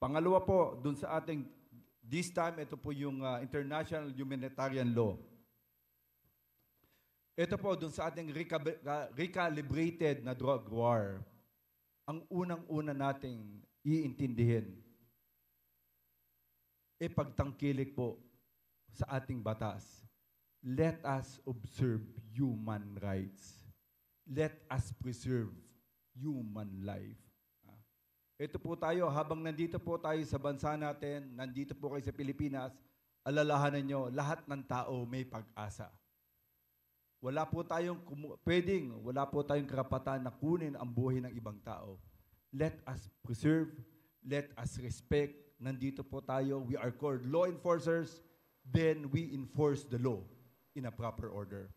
Pangalawa po, dun sa ating, this time, ito po yung international humanitarian law. Ito po, dun sa ating recalibrated na drug war, ang unang-una nating iintindihin, pagtangkilik po sa ating batas. Let us observe human rights. Let us preserve human life. Ito po tayo, habang nandito po tayo sa bansa natin, nandito po kayo sa Pilipinas, alalahanan nyo, lahat ng tao may pag-asa. Wala po tayong karapatan na kunin ang buhay ng ibang tao. Let us preserve, let us respect. Nandito po tayo, we are called law enforcers, then we enforce the law in a proper order.